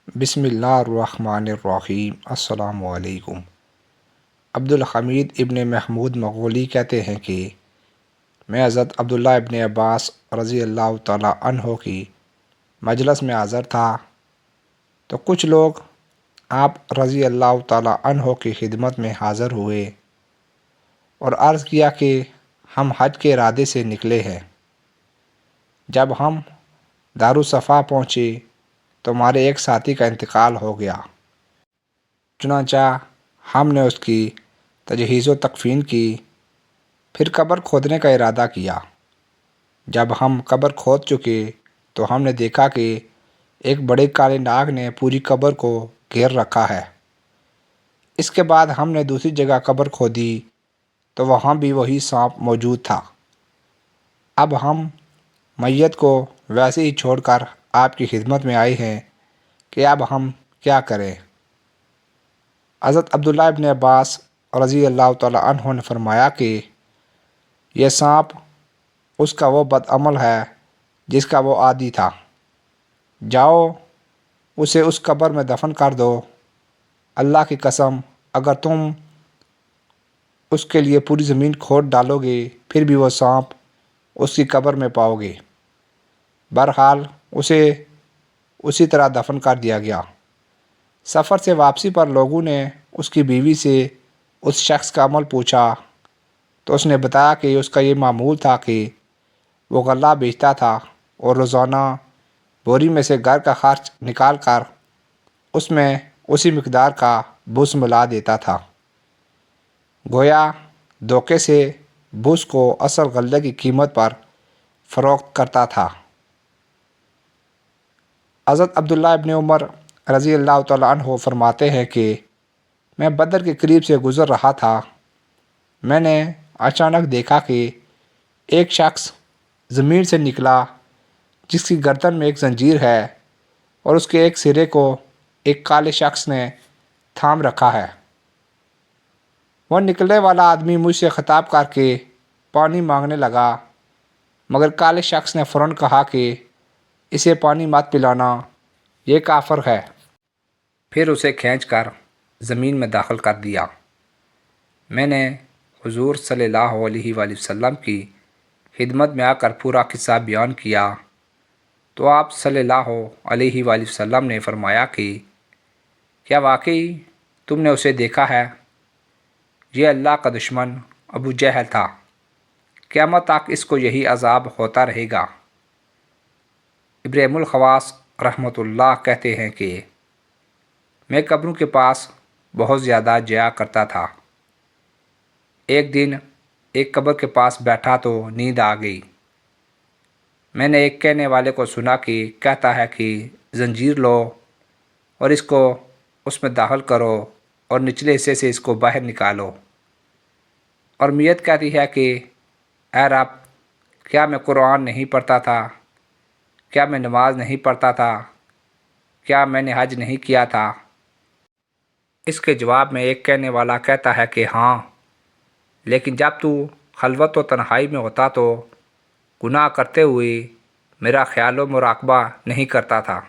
بسم اللہ الرحمن الرحیم۔ السلام علیکم۔ عبدالحمید ابن محمود مغولی کہتے ہیں کہ میں حضرت عبداللہ ابن عباس رضی اللہ تعالیٰ عنہ کی مجلس میں حاضر تھا تو کچھ لوگ آپ رضی اللہ تعالیٰ عنہ کی خدمت میں حاضر ہوئے اور عرض کیا کہ ہم حج کے ارادے سے نکلے ہیں۔ جب ہم دارالصفا پہنچے تو ہمارے ایک ساتھی کا انتقال ہو گیا، چنانچہ ہم نے اس کی تجہیز و تکفین کی، پھر قبر کھودنے کا ارادہ کیا۔ جب ہم قبر کھود چکے تو ہم نے دیکھا کہ ایک بڑے کالے ناگ نے پوری قبر کو گھیر رکھا ہے۔ اس کے بعد ہم نے دوسری جگہ قبر کھودی تو وہاں بھی وہی سانپ موجود تھا۔ اب ہم میت کو ویسے ہی چھوڑ کر آپ کی خدمت میں آئے ہیں کہ اب ہم کیا کریں؟ حضرت عبداللہ ابن عباس رضی اللہ تعالیٰ عنہ نے فرمایا کہ یہ سانپ اس کا وہ بدعمل ہے جس کا وہ عادی تھا، جاؤ اسے اس قبر میں دفن کر دو۔ اللہ کی قسم اگر تم اس کے لیے پوری زمین کھود ڈالو گے پھر بھی وہ سانپ اس کی قبر میں پاؤ گے۔ بہرحال اسے اسی طرح دفن کر دیا گیا۔ سفر سے واپسی پر لوگوں نے اس کی بیوی سے اس شخص کا عمل پوچھا تو اس نے بتایا کہ اس کا یہ معمول تھا کہ وہ غلہ بیچتا تھا اور روزانہ بوری میں سے گھر کا خرچ نکال کر اس میں اسی مقدار کا بس ملا دیتا تھا، گویا دھوکے سے بس کو اصل غلے کی قیمت پر فروخت کرتا تھا۔ حضرت عبداللہ ابن عمر رضی اللہ تعالیٰ عنہ فرماتے ہیں کہ میں بدر کے قریب سے گزر رہا تھا، میں نے اچانک دیکھا کہ ایک شخص زمین سے نکلا جس کی گردن میں ایک زنجیر ہے اور اس کے ایک سرے کو ایک کالے شخص نے تھام رکھا ہے۔ وہ نکلنے والا آدمی مجھ سے خطاب کر کے پانی مانگنے لگا، مگر کالے شخص نے فوراً کہا کہ اسے پانی مت پلانا، یہ کافر ہے۔ پھر اسے کھینچ کر زمین میں داخل کر دیا۔ میں نے حضور صلی اللہ علیہ وآلہ وسلم کی خدمت میں آ کر پورا قصہ بیان کیا تو آپ صلی اللہ علیہ وآلہ وسلم نے فرمایا کہ کیا واقعی تم نے اسے دیکھا ہے؟ یہ اللہ کا دشمن ابو جہل تھا، قیامت تک اس کو یہی عذاب ہوتا رہے گا۔ ابراہیم الخواص رحمۃ اللہ کہتے ہیں کہ میں قبروں کے پاس بہت زیادہ جایا کرتا تھا۔ ایک دن ایک قبر کے پاس بیٹھا تو نیند آ گئی۔ میں نے ایک کہنے والے کو سنا کہ کہتا ہے کہ زنجیر لو اور اس کو اس میں داخل کرو اور نچلے حصے سے اس کو باہر نکالو، اور میت کہتی ہے کہ اے رب، کیا میں قرآن نہیں پڑھتا تھا؟ کیا میں نماز نہیں پڑھتا تھا؟ کیا میں نے حج نہیں کیا تھا؟ اس کے جواب میں ایک کہنے والا کہتا ہے کہ ہاں، لیکن جب تو خلوت و تنہائی میں ہوتا تو گناہ کرتے ہوئے میرا خیال و مراقبہ نہیں کرتا تھا۔